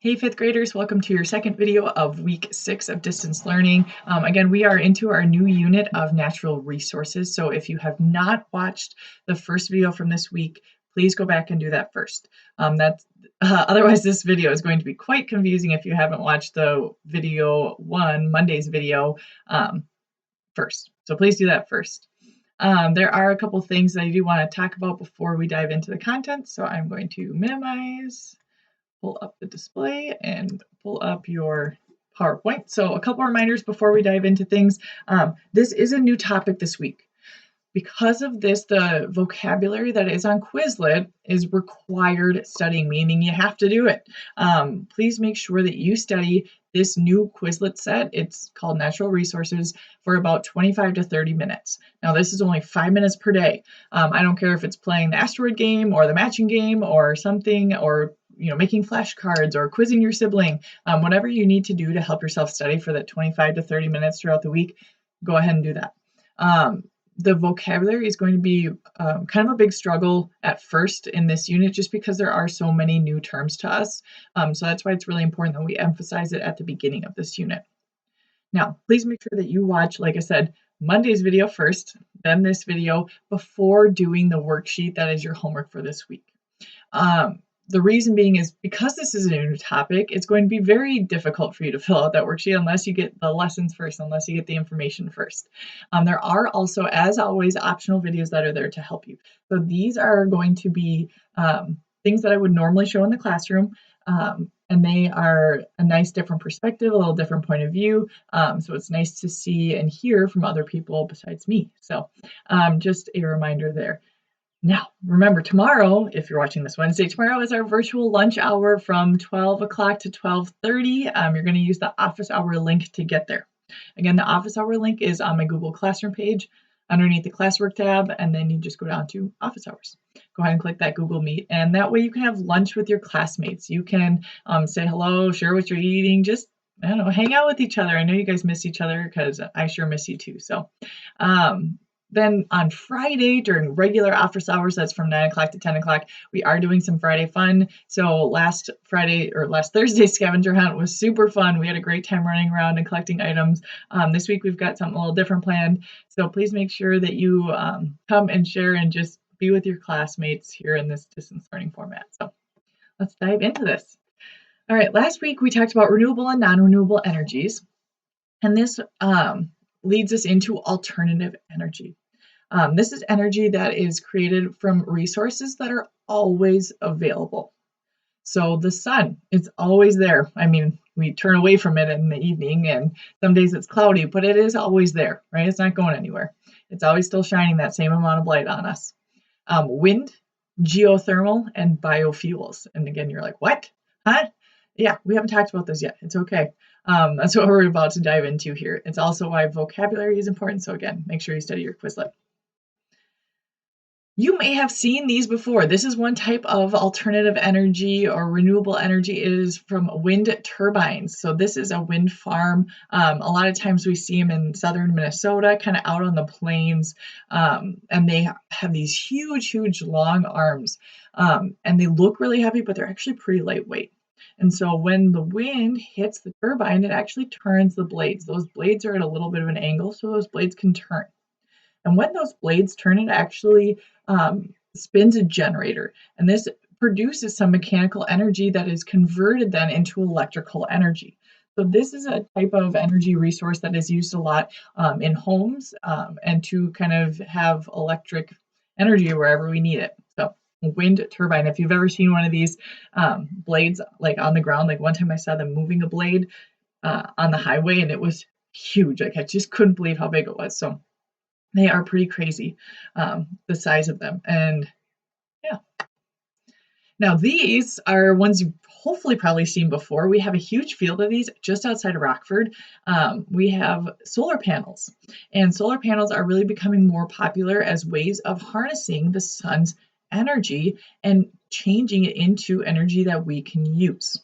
Hey, fifth graders, welcome to your second video of week 6 of distance learning. Again, we are into our new unit of natural resources. So if you have not watched the first video from this week, please go back and do that first. Otherwise, this video is going to be quite confusing if you haven't watched the video one, Monday's video, first. So please do that first. There are a couple things that I do want to talk about before we dive into the content. So I'm going to minimize, pull up the display, and pull up your PowerPoint. So a couple reminders before we dive into things. This is a new topic this week. Because of this, the vocabulary that is on Quizlet is required studying, meaning you have to do it. Please make sure that you study this new Quizlet set. It's called Natural Resources for about 25 to 30 minutes. Now, this is only 5 minutes per day. I don't care if it's playing the asteroid game or the matching game or something, or making flashcards or quizzing your sibling, whatever you need to do to help yourself study for that 25 to 30 minutes throughout the week, go ahead and do that. The vocabulary is going to be kind of a big struggle at first in this unit, just because there are so many new terms to us. So that's why it's really important that we emphasize it at the beginning of this unit. Now, please make sure that you watch, like I said, Monday's video first, then this video, before doing the worksheet that is your homework for this week. The reason being is because this is a new topic, it's going to be very difficult for you to fill out that worksheet unless you get the lessons first, unless you get the information first. There are also, as always, optional videos that are there to help you. So these are going to be things that I would normally show in the classroom, and they are a nice different perspective, a little different point of view. So it's nice to see and hear from other people besides me. So just a reminder there. Now, remember, tomorrow, if you're watching this Wednesday, tomorrow is our virtual lunch hour from 12 o'clock to 12:30. You're going to use the office hour link to get there. Again, the office hour link is on my Google Classroom page underneath the classwork tab, and then you just go down to office hours. Go ahead and click that Google Meet, and that way you can have lunch with your classmates. You can say hello, share what you're eating, just, I don't know, hang out with each other. I know you guys miss each other because I sure miss you too. So, then on Friday during regular office hours, that's from 9 o'clock to 10 o'clock, we are doing some Friday fun. So last Thursday's scavenger hunt was super fun. We had a great time running around and collecting items. This week we've got something a little different planned. So please make sure that you come and share and just be with your classmates here in this distance learning format. So let's dive into this. All right, last week we talked about renewable and non-renewable energies. And this leads us into alternative energy. This is energy that is created from resources that are always available. So the sun, it's always there. I mean, we turn away from it in the evening, and some days it's cloudy, but it is always there, right? It's not going anywhere. It's always still shining that same amount of light on us. Wind, geothermal, and biofuels. And again, you're like, what? Huh? Yeah, we haven't talked about this yet. It's okay. That's what we're about to dive into here. It's also why vocabulary is important. So again, make sure you study your Quizlet. You may have seen these before. This is one type of alternative energy or renewable energy. It is from wind turbines. So this is a wind farm. A lot of times we see them in southern Minnesota, kind of out on the plains, and they have these huge, huge long arms, and they look really heavy, but they're actually pretty lightweight. And so when the wind hits the turbine, it actually turns the blades. Those blades are at a little bit of an angle, so those blades can turn. And when those blades turn, it actually spins a generator. And this produces some mechanical energy that is converted then into electrical energy. So this is a type of energy resource that is used a lot in homes and to kind of have electric energy wherever we need it. So wind turbine, if you've ever seen one of these blades like on the ground, like one time I saw them moving a blade on the highway, and it was huge. Like I just couldn't believe how big it was. So they are pretty crazy, the size of them. And yeah. Now these are ones you've hopefully probably seen before. We have a huge field of these just outside of Rockford. We have solar panels, and solar panels are really becoming more popular as ways of harnessing the sun's energy and changing it into energy that we can use.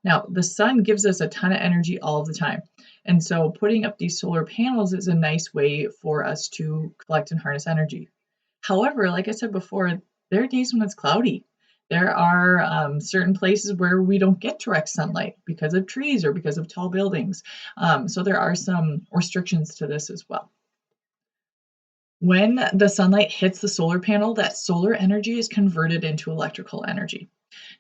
Now, the sun gives us a ton of energy all the time. And so putting up these solar panels is a nice way for us to collect and harness energy. However, like I said before, there are days when it's cloudy. There are certain places where we don't get direct sunlight because of trees or because of tall buildings. So there are some restrictions to this as well. When the sunlight hits the solar panel, that solar energy is converted into electrical energy.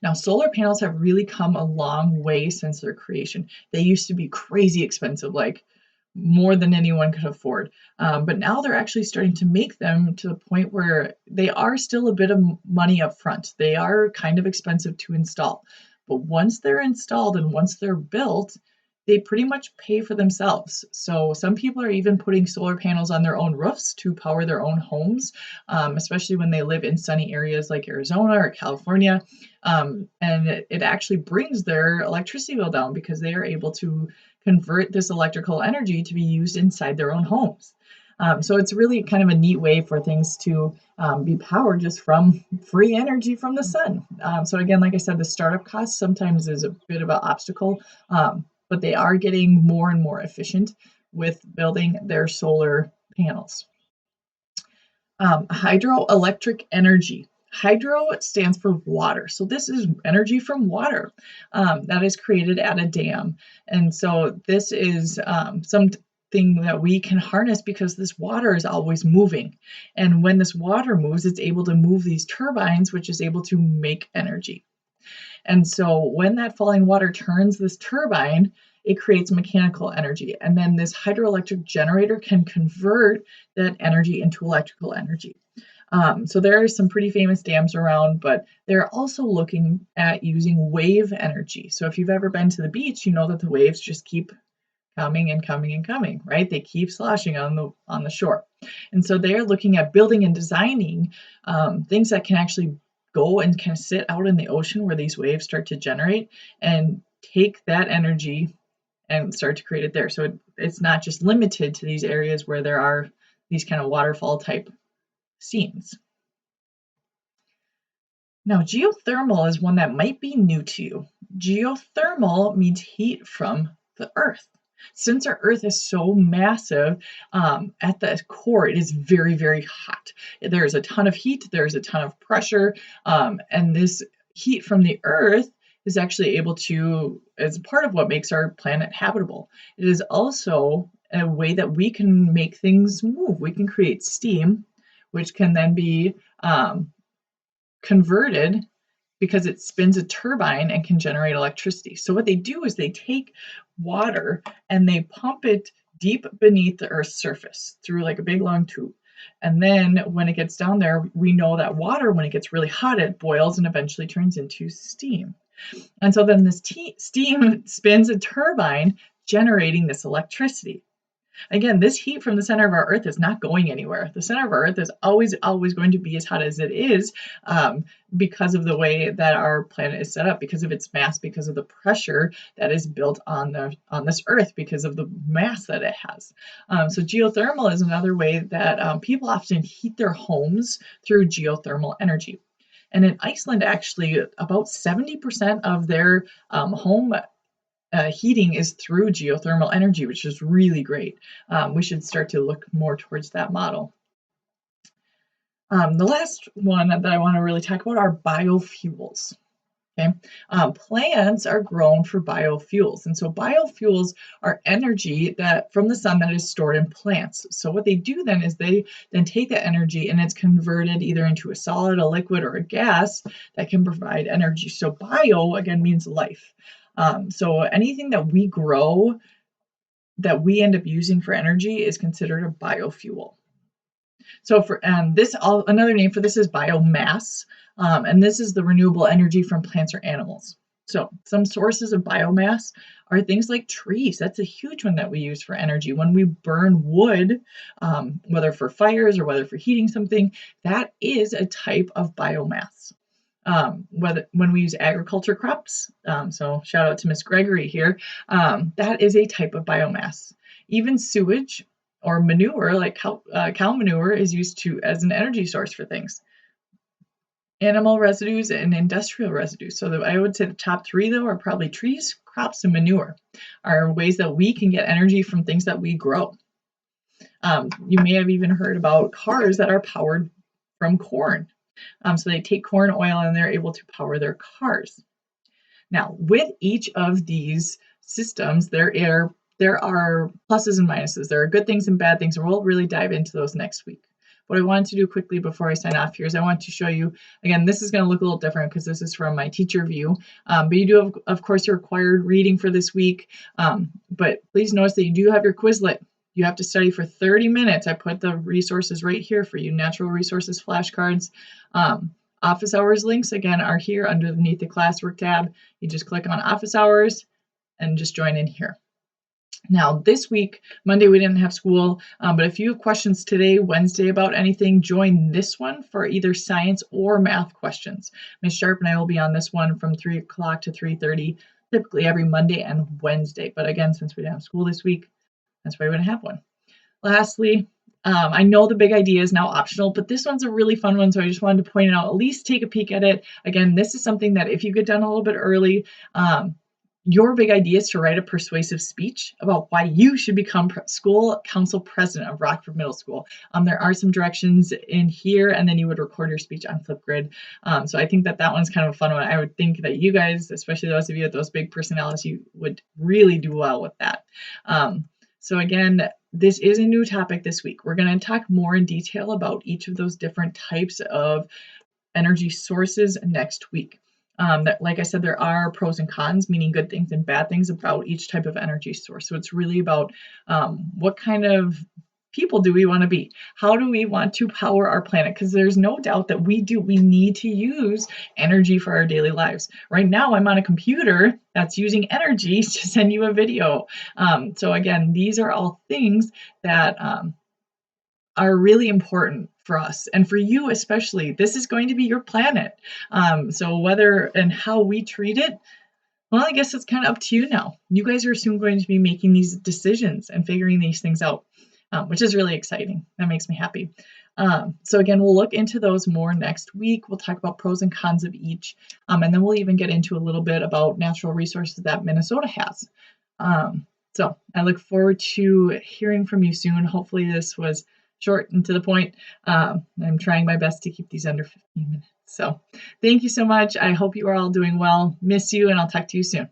Now, solar panels have really come a long way since their creation. They used to be crazy expensive, like more than anyone could afford. But now they're actually starting to make them to the point where they are still a bit of money up front. They are kind of expensive to install. But once they're installed and once they're built, they pretty much pay for themselves. So some people are even putting solar panels on their own roofs to power their own homes, especially when they live in sunny areas like Arizona or California. And it actually brings their electricity bill down because they are able to convert this electrical energy to be used inside their own homes. So it's really kind of a neat way for things to be powered just from free energy from the sun. So again, like I said, the startup cost sometimes is a bit of an obstacle, but they are getting more and more efficient with building their solar panels. Hydroelectric energy. Hydro stands for water. So this is energy from water that is created at a dam. And so this is something that we can harness because this water is always moving. And when this water moves, it's able to move these turbines, which is able to make energy. And so when that falling water turns this turbine, it creates mechanical energy. And then this hydroelectric generator can convert that energy into electrical energy. So there are some pretty famous dams around, but they're also looking at using wave energy. So if you've ever been to the beach, you know that the waves just keep coming and coming and coming, right? They keep sloshing on the shore. And so they're looking at building and designing things that can actually go and kind of sit out in the ocean where these waves start to generate and take that energy and start to create it there. So it's not just limited to these areas where there are these kind of waterfall type scenes. Now, geothermal is one that might be new to you. Geothermal means heat from the earth. Since our earth is so massive, at the core, it is very, very hot. There's a ton of heat, there's a ton of pressure, and this heat from the earth is actually able to, as part of what makes our planet habitable. It is also a way that we can make things move. We can create steam, which can then be converted because it spins a turbine and can generate electricity. So what they do is they take water and they pump it deep beneath the Earth's surface through like a big long tube. And then when it gets down there, we know that water, when it gets really hot, it boils and eventually turns into steam. And so then this steam spins a turbine generating this electricity. Again, this heat from the center of our Earth is not going anywhere. The center of our Earth is always, always going to be as hot as it is because of the way that our planet is set up, because of its mass, because of the pressure that is built on this Earth, because of the mass that it has. So geothermal is another way that people often heat their homes through geothermal energy. And in Iceland, actually, about 70% of their home heating is through geothermal energy, which is really great. We should start to look more towards that model. The last one that I want to really talk about are biofuels. Okay, plants are grown for biofuels, and so biofuels are energy that from the sun that is stored in plants. So what they do then is they then take that energy and it's converted either into a solid, a liquid, or a gas that can provide energy. So bio again means life. So anything that we grow that we end up using for energy is considered a biofuel. So for another name for this is biomass, and this is the renewable energy from plants or animals. So some sources of biomass are things like trees. That's a huge one that we use for energy. When we burn wood, whether for fires or whether for heating something, that is a type of biomass. When we use agriculture crops, so shout out to Miss Gregory here, that is a type of biomass. Even sewage or manure, like cow manure, is used as an energy source for things. Animal residues and industrial residues. So I would say the top three, though, are probably trees, crops, and manure, are ways that we can get energy from things that we grow. You may have even heard about cars that are powered from corn. So they take corn oil and they're able to power their cars. Now, with each of these systems, there are pluses and minuses. There are good things and bad things, and we'll really dive into those next week. What I wanted to do quickly before I sign off here is I want to show you, again, this is going to look a little different because this is from my teacher view, but you do have, of course, your required reading for this week, but please notice that you do have your Quizlet. You have to study for 30 minutes. I put the resources right here for you, natural resources flashcards. Office hours links, again, are here underneath the classwork tab. You just click on office hours and just join in here. Now, this week, Monday, we didn't have school, but if you have questions today, Wednesday, about anything, join this one for either science or math questions. Ms. Sharp and I will be on this one from 3 o'clock to 3:30, typically every Monday and Wednesday. But again, since we didn't have school this week, that's why we didn't have one. Lastly, I know the big idea is now optional, but this one's a really fun one, so I just wanted to point it out, at least take a peek at it. Again, this is something that if you get done a little bit early, your big idea is to write a persuasive speech about why you should become school council president of Rockford Middle School. There are some directions in here, and then you would record your speech on Flipgrid. So I think that one's kind of a fun one. I would think that you guys, especially those of you with those big personalities, you would really do well with that. So again, this is a new topic this week. We're going to talk more in detail about each of those different types of energy sources next week. Like I said, there are pros and cons, meaning good things and bad things about each type of energy source. So it's really about what kind of people do we want to be? How do we want to power our planet? Because there's no doubt that we need to use energy for our daily lives. Right now, I'm on a computer that's using energy to send you a video. So again, these are all things that are really important for us and for you especially. This is going to be your planet. So whether and how we treat it, well, I guess it's kind of up to you now. You guys are soon going to be making these decisions and figuring these things out, which is really exciting. That makes me happy. So again, we'll look into those more next week. We'll talk about pros and cons of each, and then we'll even get into a little bit about natural resources that Minnesota has. So I look forward to hearing from you soon. Hopefully this was short and to the point. I'm trying my best to keep these under 15 minutes. So thank you so much. I hope you are all doing well. Miss you, and I'll talk to you soon.